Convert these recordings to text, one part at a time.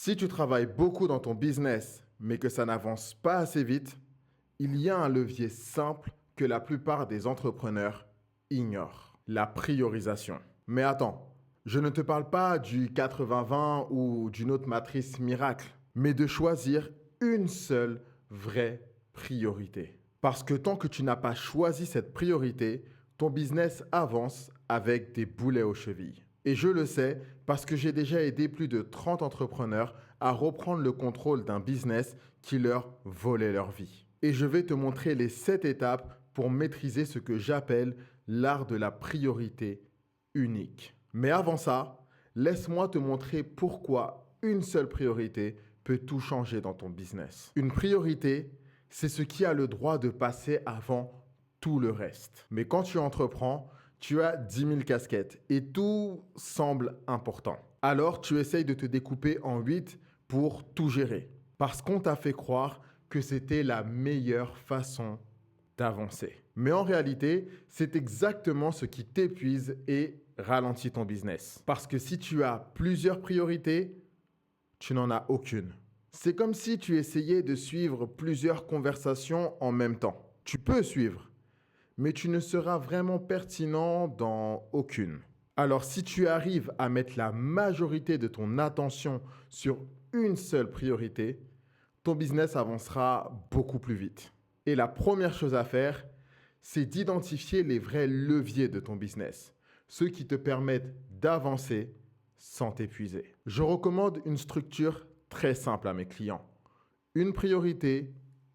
Si tu travailles beaucoup dans ton business, mais que ça n'avance pas assez vite, il y a un levier simple que la plupart des entrepreneurs ignorent, la priorisation. Mais attends, je ne te parle pas du 80-20 ou d'une autre matrice miracle, mais de choisir une seule vraie priorité. Parce que tant que tu n'as pas choisi cette priorité, ton business avance avec des boulets aux chevilles. Et je le sais parce que j'ai déjà aidé plus de 30 entrepreneurs à reprendre le contrôle d'un business qui leur volait leur vie. Et je vais te montrer les 7 étapes pour maîtriser ce que j'appelle l'art de la priorité unique. Mais avant ça, laisse-moi te montrer pourquoi une seule priorité peut tout changer dans ton business. Une priorité, c'est ce qui a le droit de passer avant tout le reste. Mais quand tu entreprends, tu as 10 000 casquettes et tout semble important. Alors tu essayes de te découper en 8 pour tout gérer. Parce qu'on t'a fait croire que c'était la meilleure façon d'avancer. Mais en réalité, c'est exactement ce qui t'épuise et ralentit ton business. Parce que si tu as plusieurs priorités, tu n'en as aucune. C'est comme si tu essayais de suivre plusieurs conversations en même temps. Tu peux suivre, mais tu ne seras vraiment pertinent dans aucune. Alors si tu arrives à mettre la majorité de ton attention sur une seule priorité, ton business avancera beaucoup plus vite. Et la première chose à faire, c'est d'identifier les vrais leviers de ton business, ceux qui te permettent d'avancer sans t'épuiser. Je recommande une structure très simple à mes clients. Une priorité,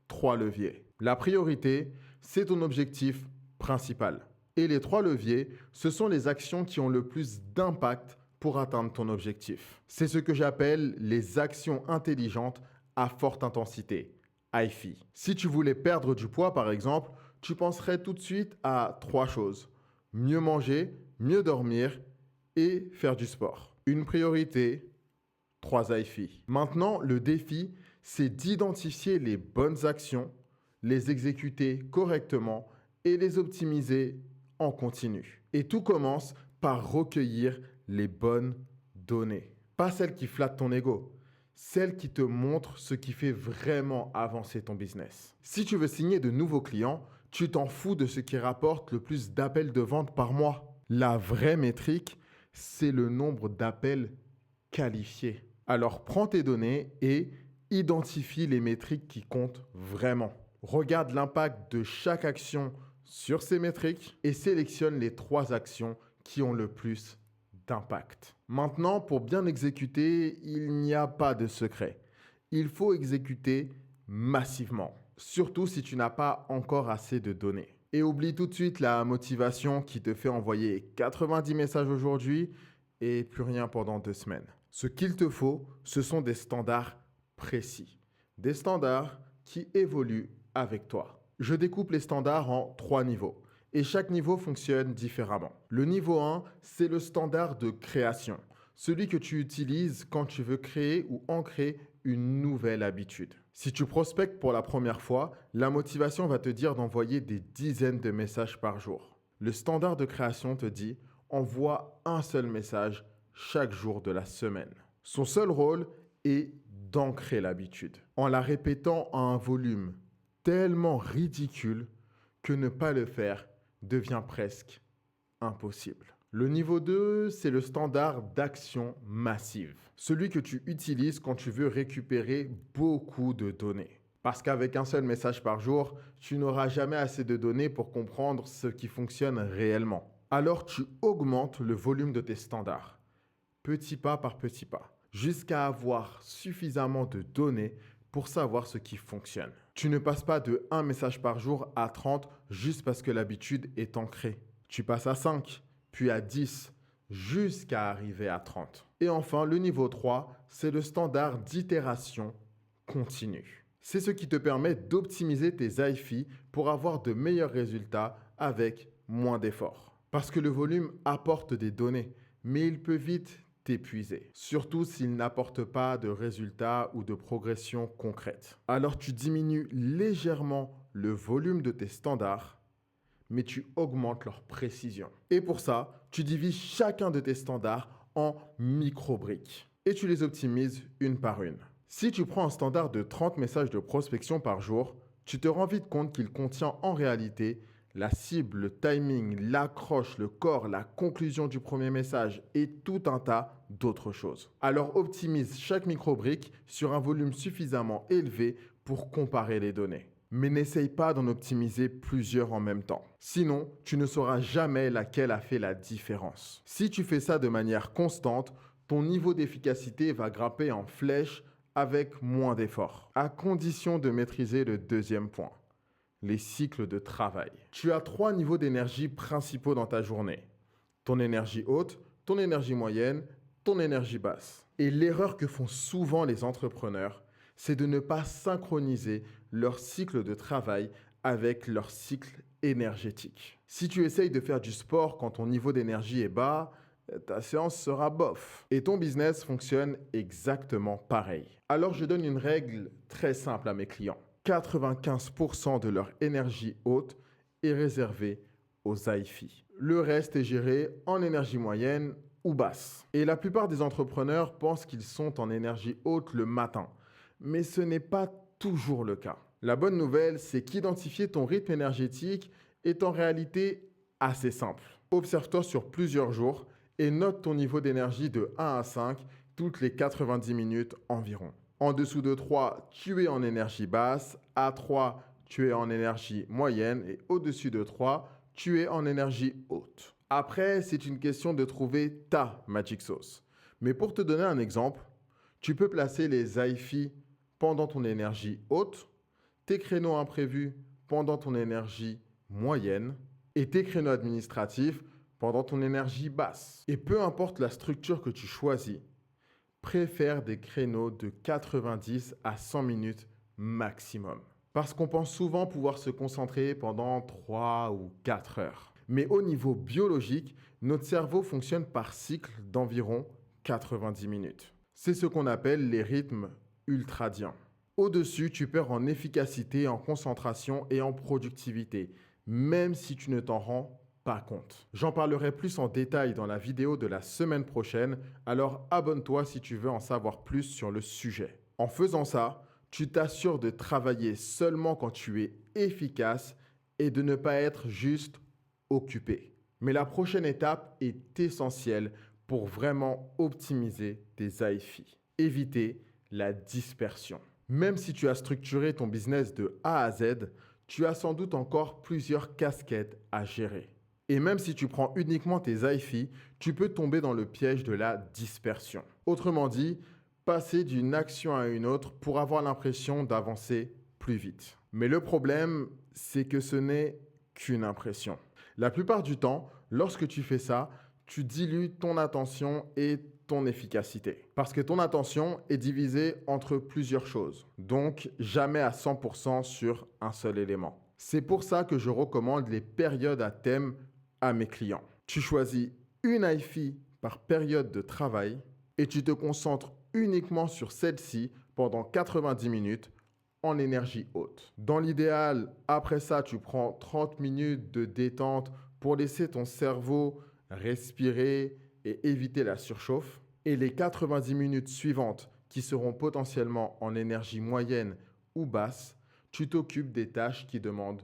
3 leviers. La priorité, c'est ton objectif principal. Et les 3 leviers, ce sont les actions qui ont le plus d'impact pour atteindre ton objectif. C'est ce que j'appelle les actions intelligentes à forte intensité, IFI. Si tu voulais perdre du poids, par exemple, tu penserais tout de suite à 3 choses. Mieux manger, mieux dormir et faire du sport. Une priorité, 3 IFI. Maintenant, le défi, c'est d'identifier les bonnes actions, les exécuter correctement et les optimiser en continu. Et tout commence par recueillir les bonnes données. Pas celles qui flattent ton ego, celles qui te montrent ce qui fait vraiment avancer ton business. Si tu veux signer de nouveaux clients, tu t'en fous de ce qui rapporte le plus d'appels de vente par mois. La vraie métrique, c'est le nombre d'appels qualifiés. Alors prends tes données et identifie les métriques qui comptent vraiment. Regarde l'impact de chaque action sur ces métriques et sélectionne les 3 actions qui ont le plus d'impact. Maintenant, pour bien exécuter, il n'y a pas de secret. Il faut exécuter massivement, surtout si tu n'as pas encore assez de données. Et oublie tout de suite la motivation qui te fait envoyer 90 messages aujourd'hui et plus rien pendant 2 semaines. Ce qu'il te faut, ce sont des standards précis. Des standards qui évoluent avec toi. Je découpe les standards en 3 niveaux et chaque niveau fonctionne différemment. Le niveau 1, c'est le standard de création, celui que tu utilises quand tu veux créer ou ancrer une nouvelle habitude. Si tu prospectes pour la première fois, la motivation va te dire d'envoyer des dizaines de messages par jour. Le standard de création te dit envoie un seul message chaque jour de la semaine. Son seul rôle est d'ancrer l'habitude en la répétant à un volume tellement ridicule que ne pas le faire devient presque impossible. Le niveau 2, c'est le standard d'action massive. Celui que tu utilises quand tu veux récupérer beaucoup de données. Parce qu'avec un seul message par jour, tu n'auras jamais assez de données pour comprendre ce qui fonctionne réellement. Alors tu augmentes le volume de tes standards, petit pas par petit pas, jusqu'à avoir suffisamment de données pour savoir ce qui fonctionne. Tu ne passes pas de 1 message par jour à 30 juste parce que l'habitude est ancrée. Tu passes à 5, puis à 10, jusqu'à arriver à 30. Et enfin, le niveau 3, c'est le standard d'itération continue. C'est ce qui te permet d'optimiser tes IFI pour avoir de meilleurs résultats avec moins d'efforts. Parce que le volume apporte des données, mais il peut vite t'épuiser, surtout s'il n'apporte pas de résultats ou de progression concrète. Alors tu diminues légèrement le volume de tes standards, mais tu augmentes leur précision. Et pour ça, tu divises chacun de tes standards en micro-briques. et tu les optimises une par une. Si tu prends un standard de 30 messages de prospection par jour, tu te rends vite compte qu'il contient en réalité la cible, le timing, l'accroche, le corps, la conclusion du premier message et tout un tas d'autres choses. Alors optimise chaque micro-brique sur un volume suffisamment élevé pour comparer les données. Mais n'essaye pas d'en optimiser plusieurs en même temps. Sinon, tu ne sauras jamais laquelle a fait la différence. Si tu fais ça de manière constante, ton niveau d'efficacité va grimper en flèche avec moins d'efforts, à condition de maîtriser le deuxième point, les cycles de travail. Tu as 3 niveaux d'énergie principaux dans ta journée. Ton énergie haute, ton énergie moyenne, ton énergie basse. Et l'erreur que font souvent les entrepreneurs, c'est de ne pas synchroniser leur cycle de travail avec leur cycle énergétique. Si tu essayes de faire du sport quand ton niveau d'énergie est bas, ta séance sera bof. Et ton business fonctionne exactement pareil. Alors je donne une règle très simple à mes clients. 95% de leur énergie haute est réservée aux AIFI. Le reste est géré en énergie moyenne ou basse. Et la plupart des entrepreneurs pensent qu'ils sont en énergie haute le matin. Mais ce n'est pas toujours le cas. La bonne nouvelle, c'est qu'identifier ton rythme énergétique est en réalité assez simple. Observe-toi sur plusieurs jours et note ton niveau d'énergie de 1 à 5 toutes les 90 minutes environ. En dessous de 3, tu es en énergie basse. À 3, tu es en énergie moyenne. Et au-dessus de 3, tu es en énergie haute. Après, c'est une question de trouver ta magic sauce. Mais pour te donner un exemple, tu peux placer les AIFI pendant ton énergie haute, tes créneaux imprévus pendant ton énergie moyenne et tes créneaux administratifs pendant ton énergie basse. Et peu importe la structure que tu choisis, préfère des créneaux de 90 à 100 minutes maximum. Parce qu'on pense souvent pouvoir se concentrer pendant 3 ou 4 heures. Mais au niveau biologique, notre cerveau fonctionne par cycle d'environ 90 minutes. C'est ce qu'on appelle les rythmes ultradiens. Au-dessus, tu perds en efficacité, en concentration et en productivité, même si tu ne t'en rends pas compte. J'en parlerai plus en détail dans la vidéo de la semaine prochaine, alors abonne-toi si tu veux en savoir plus sur le sujet. En faisant ça, tu t'assures de travailler seulement quand tu es efficace et de ne pas être juste occupé. Mais la prochaine étape est essentielle pour vraiment optimiser tes AIFI. Éviter la dispersion. Même si tu as structuré ton business de A à Z, tu as sans doute encore plusieurs casquettes à gérer. Et même si tu prends uniquement tes AIFI, tu peux tomber dans le piège de la dispersion. Autrement dit, passer d'une action à une autre pour avoir l'impression d'avancer plus vite. Mais le problème, c'est que ce n'est qu'une impression. La plupart du temps, lorsque tu fais ça, tu dilues ton attention et ton efficacité. Parce que ton attention est divisée entre plusieurs choses. Donc, jamais à 100% sur un seul élément. C'est pour ça que je recommande les périodes à thème à mes clients. Tu choisis une AIFI par période de travail et tu te concentres uniquement sur celle-ci pendant 90 minutes en énergie haute. Dans l'idéal, après ça, tu prends 30 minutes de détente pour laisser ton cerveau respirer et éviter la surchauffe. Et les 90 minutes suivantes, qui seront potentiellement en énergie moyenne ou basse, tu t'occupes des tâches qui demandent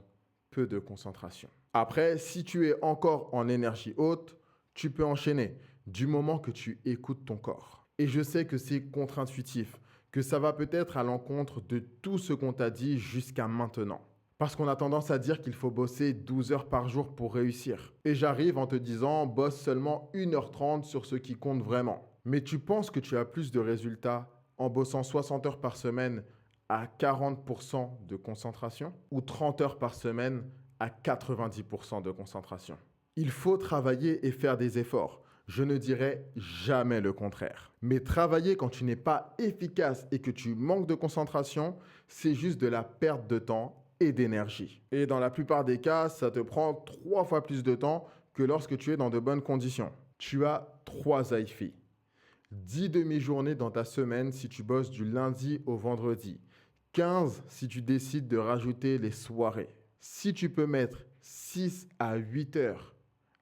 peu de concentration. Après, si tu es encore en énergie haute, tu peux enchaîner du moment que tu écoutes ton corps. Et je sais que c'est contre-intuitif, que ça va peut-être à l'encontre de tout ce qu'on t'a dit jusqu'à maintenant. Parce qu'on a tendance à dire qu'il faut bosser 12 heures par jour pour réussir. Et j'arrive en te disant, bosse seulement 1h30 sur ce qui compte vraiment. Mais tu penses que tu as plus de résultats en bossant 60 heures par semaine à 40% de concentration ou 30 heures par semaine à 90% de concentration? Il faut travailler et faire des efforts. Je ne dirais jamais le contraire. Mais travailler quand tu n'es pas efficace et que tu manques de concentration, c'est juste de la perte de temps et d'énergie. Et dans la plupart des cas, ça te prend 3 fois plus de temps que lorsque tu es dans de bonnes conditions. Tu as 3 AIFI. 10 demi-journées dans ta semaine si tu bosses du lundi au vendredi. 15 si tu décides de rajouter les soirées. Si tu peux mettre 6 à 8 heures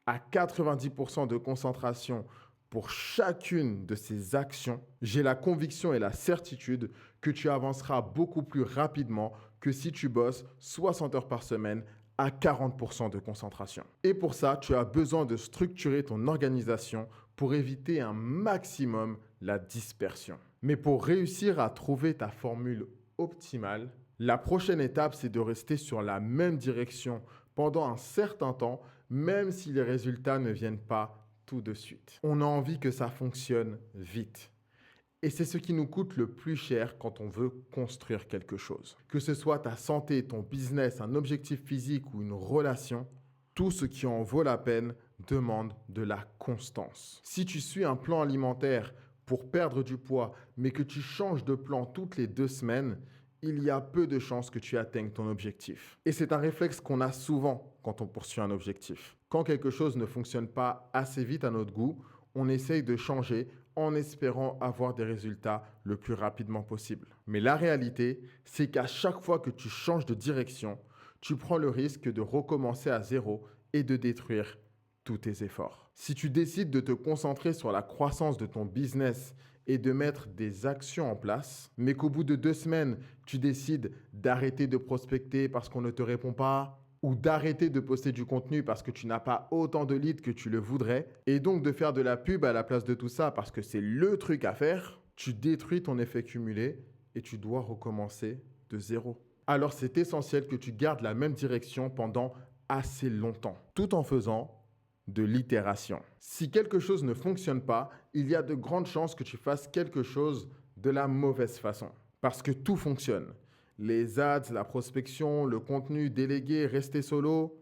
à 90% de concentration pour chacune de ces actions, j'ai la conviction et la certitude que tu avanceras beaucoup plus rapidement que si tu bosses 60 heures par semaine à 40% de concentration. Et pour ça, tu as besoin de structurer ton organisation pour éviter un maximum la dispersion. Mais pour réussir à trouver ta formule optimale, la prochaine étape, c'est de rester sur la même direction pendant un certain temps, même si les résultats ne viennent pas tout de suite. On a envie que ça fonctionne vite. Et c'est ce qui nous coûte le plus cher quand on veut construire quelque chose. Que ce soit ta santé, ton business, un objectif physique ou une relation, tout ce qui en vaut la peine demande de la constance. Si tu suis un plan alimentaire pour perdre du poids, mais que tu changes de plan toutes les 2 semaines, il y a peu de chances que tu atteignes ton objectif. Et c'est un réflexe qu'on a souvent quand on poursuit un objectif. Quand quelque chose ne fonctionne pas assez vite à notre goût, on essaye de changer en espérant avoir des résultats le plus rapidement possible. Mais la réalité, c'est qu'à chaque fois que tu changes de direction, tu prends le risque de recommencer à zéro et de détruire tous tes efforts. Si tu décides de te concentrer sur la croissance de ton business et de mettre des actions en place, mais qu'au bout de 2 semaines, tu décides d'arrêter de prospecter parce qu'on ne te répond pas, ou d'arrêter de poster du contenu parce que tu n'as pas autant de leads que tu le voudrais, et donc de faire de la pub à la place de tout ça parce que c'est le truc à faire, tu détruis ton effet cumulé et tu dois recommencer de zéro. Alors c'est essentiel que tu gardes la même direction pendant assez longtemps, tout en faisant de l'itération. Si quelque chose ne fonctionne pas, il y a de grandes chances que tu fasses quelque chose de la mauvaise façon. Parce que tout fonctionne. Les ads, la prospection, le contenu délégué, rester solo,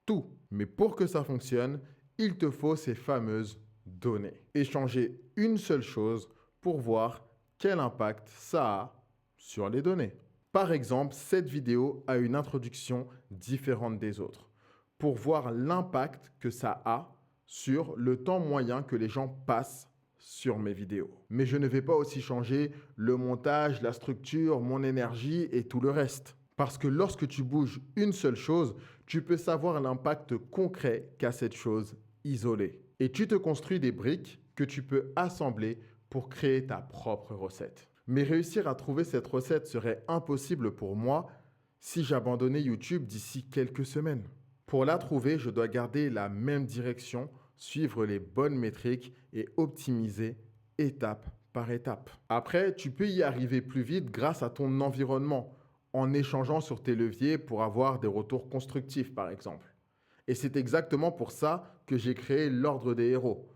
tout. Mais pour que ça fonctionne, il te faut ces fameuses données. Et changer une seule chose pour voir quel impact ça a sur les données. Par exemple, cette vidéo a une introduction différente des autres, pour voir l'impact que ça a sur le temps moyen que les gens passent sur mes vidéos. Mais je ne vais pas aussi changer le montage, la structure, mon énergie et tout le reste. Parce que lorsque tu bouges une seule chose, tu peux savoir l'impact concret qu'a cette chose isolée. Et tu te construis des briques que tu peux assembler pour créer ta propre recette. Mais réussir à trouver cette recette serait impossible pour moi si j'abandonnais YouTube d'ici quelques semaines. Pour la trouver, je dois garder la même direction, suivre les bonnes métriques et optimiser étape par étape. Après, tu peux y arriver plus vite grâce à ton environnement, en échangeant sur tes leviers pour avoir des retours constructifs, par exemple. Et c'est exactement pour ça que j'ai créé l'Ordre des Héros,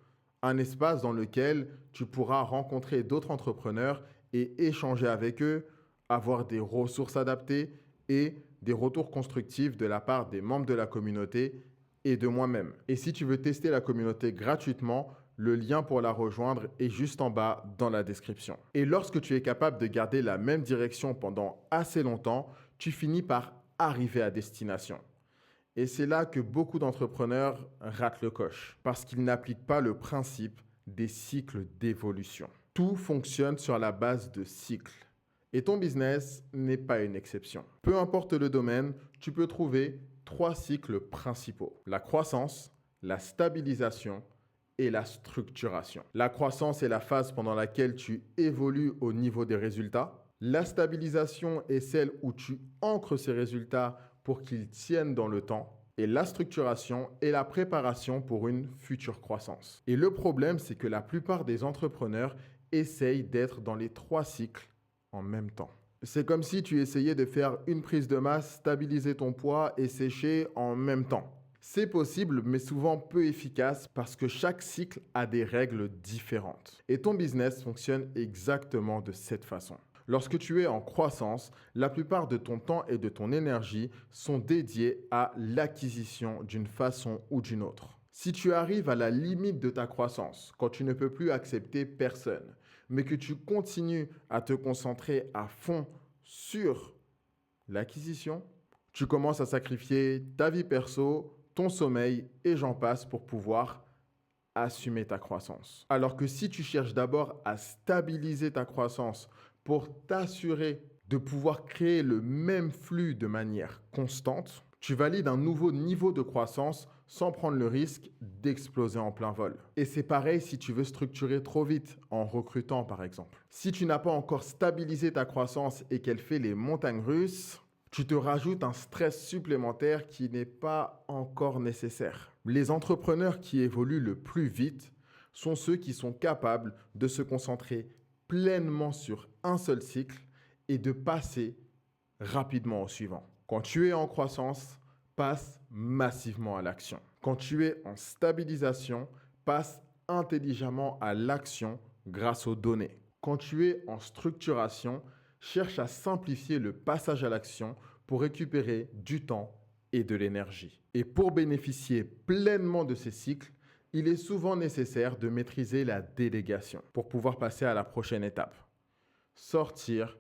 un espace dans lequel tu pourras rencontrer d'autres entrepreneurs et échanger avec eux, avoir des ressources adaptées et des retours constructifs de la part des membres de la communauté et de moi-même. Et si tu veux tester la communauté gratuitement, le lien pour la rejoindre est juste en bas dans la description. Et lorsque tu es capable de garder la même direction pendant assez longtemps, tu finis par arriver à destination. Et c'est là que beaucoup d'entrepreneurs ratent le coche, parce qu'ils n'appliquent pas le principe des cycles d'évolution. Tout fonctionne sur la base de cycles. Et ton business n'est pas une exception. Peu importe le domaine, tu peux trouver 3 cycles principaux: la croissance, la stabilisation et la structuration. La croissance est la phase pendant laquelle tu évolues au niveau des résultats. La stabilisation est celle où tu ancres ces résultats pour qu'ils tiennent dans le temps. Et la structuration est la préparation pour une future croissance. Et le problème, c'est que la plupart des entrepreneurs essayent d'être dans les 3 cycles en même temps. C'est comme si tu essayais de faire une prise de masse, stabiliser ton poids et sécher en même temps. C'est possible, mais souvent peu efficace parce que chaque cycle a des règles différentes. Et ton business fonctionne exactement de cette façon. Lorsque tu es en croissance, la plupart de ton temps et de ton énergie sont dédiés à l'acquisition d'une façon ou d'une autre. Si tu arrives à la limite de ta croissance, quand tu ne peux plus accepter personne, mais que tu continues à te concentrer à fond sur l'acquisition, tu commences à sacrifier ta vie perso, ton sommeil et j'en passe pour pouvoir assumer ta croissance. Alors que si tu cherches d'abord à stabiliser ta croissance pour t'assurer de pouvoir créer le même flux de manière constante, tu valides un nouveau niveau de croissance sans prendre le risque d'exploser en plein vol. Et c'est pareil si tu veux structurer trop vite, en recrutant par exemple. Si tu n'as pas encore stabilisé ta croissance et qu'elle fait les montagnes russes, tu te rajoutes un stress supplémentaire qui n'est pas encore nécessaire. Les entrepreneurs qui évoluent le plus vite sont ceux qui sont capables de se concentrer pleinement sur un seul cycle et de passer rapidement au suivant. Quand tu es en croissance, passe massivement à l'action. Quand tu es en stabilisation, passe intelligemment à l'action grâce aux données. Quand tu es en structuration, cherche à simplifier le passage à l'action pour récupérer du temps et de l'énergie. Et pour bénéficier pleinement de ces cycles, il est souvent nécessaire de maîtriser la délégation pour pouvoir passer à la prochaine étape. Sortir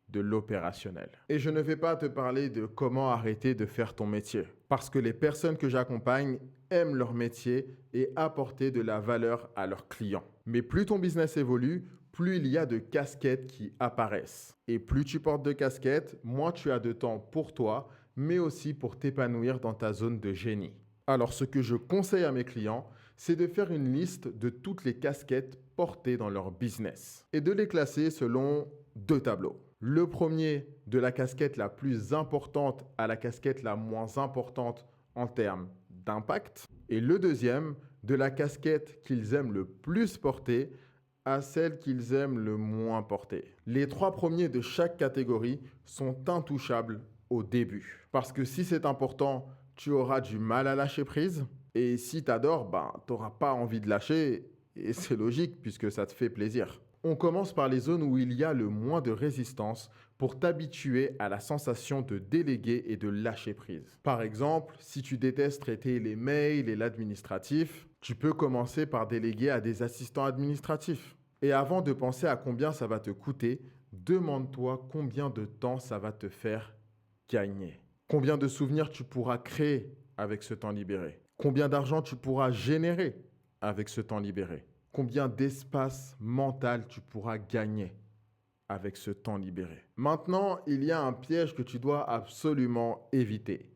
de l'opérationnel. Et je ne vais pas te parler de comment arrêter de faire ton métier, parce que les personnes que j'accompagne aiment leur métier et apporter de la valeur à leurs clients. Mais plus ton business évolue, plus il y a de casquettes qui apparaissent. Et plus tu portes de casquettes, moins tu as de temps pour toi, mais aussi pour t'épanouir dans ta zone de génie. Alors ce que je conseille à mes clients, c'est de faire une liste de toutes les casquettes portées dans leur business et de les classer selon 2 tableaux. Le premier, de la casquette la plus importante à la casquette la moins importante en termes d'impact. Et le deuxième, de la casquette qu'ils aiment le plus porter à celle qu'ils aiment le moins porter. Les 3 premiers de chaque catégorie sont intouchables au début. Parce que si c'est important, tu auras du mal à lâcher prise. Et si tu adores, tu n'auras pas envie de lâcher. Et c'est logique puisque ça te fait plaisir. On commence par les zones où il y a le moins de résistance pour t'habituer à la sensation de déléguer et de lâcher prise. Par exemple, si tu détestes traiter les mails et l'administratif, tu peux commencer par déléguer à des assistants administratifs. Et avant de penser à combien ça va te coûter, demande-toi combien de temps ça va te faire gagner. Combien de souvenirs tu pourras créer avec ce temps libéré? Combien d'argent tu pourras générer avec ce temps libéré? Combien d'espace mental tu pourras gagner avec ce temps libéré? Maintenant, il y a un piège que tu dois absolument éviter.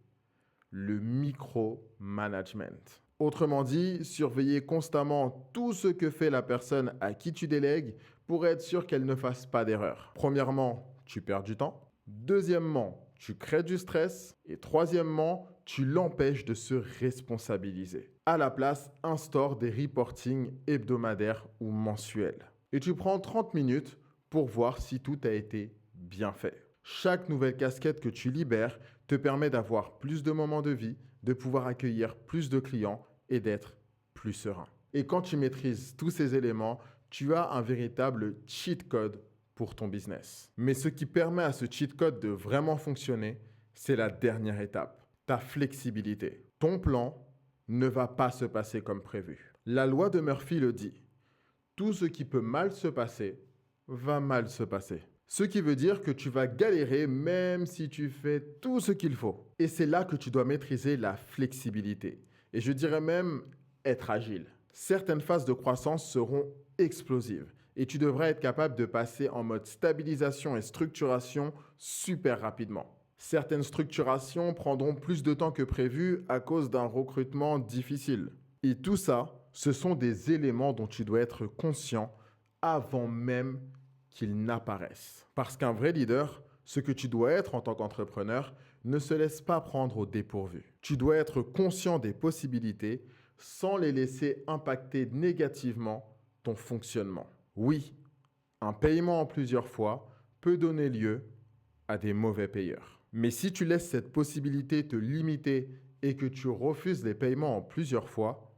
Le micromanagement. Autrement dit, surveiller constamment tout ce que fait la personne à qui tu délègues pour être sûr qu'elle ne fasse pas d'erreur. Premièrement, tu perds du temps. Deuxièmement, tu crées du stress. Et troisièmement, tu l'empêches de se responsabiliser. À la place, instaure des reportings hebdomadaires ou mensuels. Et tu prends 30 minutes pour voir si tout a été bien fait. Chaque nouvelle casquette que tu libères te permet d'avoir plus de moments de vie, de pouvoir accueillir plus de clients et d'être plus serein. Et quand tu maîtrises tous ces éléments, tu as un véritable cheat code pour ton business. Mais ce qui permet à ce cheat code de vraiment fonctionner, c'est la dernière étape, ta flexibilité. Ton plan ne va pas se passer comme prévu. La loi de Murphy le dit. Tout ce qui peut mal se passer, va mal se passer. Ce qui veut dire que tu vas galérer même si tu fais tout ce qu'il faut. Et c'est là que tu dois maîtriser la flexibilité. Et je dirais même être agile. Certaines phases de croissance seront explosives. Et tu devrais être capable de passer en mode stabilisation et structuration super rapidement. Certaines structurations prendront plus de temps que prévu à cause d'un recrutement difficile. Et tout ça, ce sont des éléments dont tu dois être conscient avant même qu'ils n'apparaissent. Parce qu'un vrai leader, ce que tu dois être en tant qu'entrepreneur, ne se laisse pas prendre au dépourvu. Tu dois être conscient des possibilités sans les laisser impacter négativement ton fonctionnement. Oui, un paiement en plusieurs fois peut donner lieu à des mauvais payeurs. Mais si tu laisses cette possibilité te limiter et que tu refuses les paiements en plusieurs fois,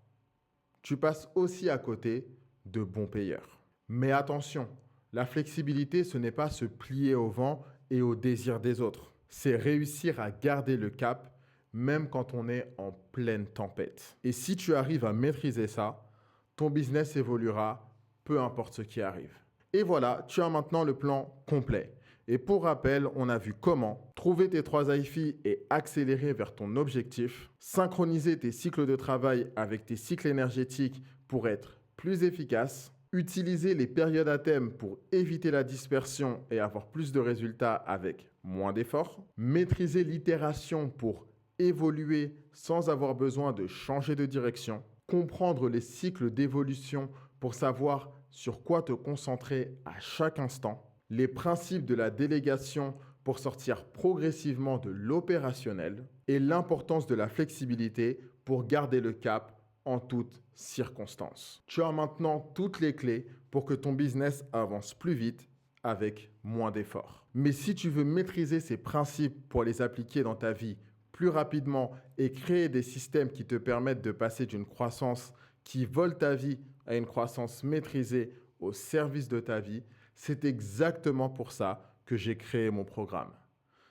tu passes aussi à côté de bons payeurs. Mais attention, la flexibilité, ce n'est pas se plier au vent et au désir des autres. C'est réussir à garder le cap, même quand on est en pleine tempête. Et si tu arrives à maîtriser ça, ton business évoluera, peu importe ce qui arrive. Et voilà, tu as maintenant le plan complet. Et pour rappel, on a vu comment trouver tes 3 IFI et accélérer vers ton objectif, synchroniser tes cycles de travail avec tes cycles énergétiques pour être plus efficace, utiliser les périodes à thème pour éviter la dispersion et avoir plus de résultats avec moins d'efforts, maîtriser l'itération pour évoluer sans avoir besoin de changer de direction, comprendre les cycles d'évolution pour savoir sur quoi te concentrer à chaque instant, les principes de la délégation pour sortir progressivement de l'opérationnel et l'importance de la flexibilité pour garder le cap en toutes circonstances. Tu as maintenant toutes les clés pour que ton business avance plus vite avec moins d'efforts. Mais si tu veux maîtriser ces principes pour les appliquer dans ta vie plus rapidement et créer des systèmes qui te permettent de passer d'une croissance qui vole ta vie à une croissance maîtrisée au service de ta vie, c'est exactement pour ça que j'ai créé mon programme.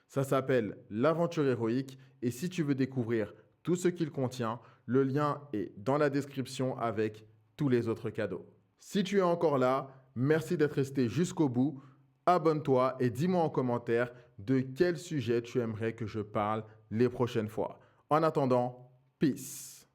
Ça s'appelle l'Aventure héroïque et si tu veux découvrir tout ce qu'il contient, le lien est dans la description avec tous les autres cadeaux. Si tu es encore là, merci d'être resté jusqu'au bout. Abonne-toi et dis-moi en commentaire de quel sujet tu aimerais que je parle les prochaines fois. En attendant, peace.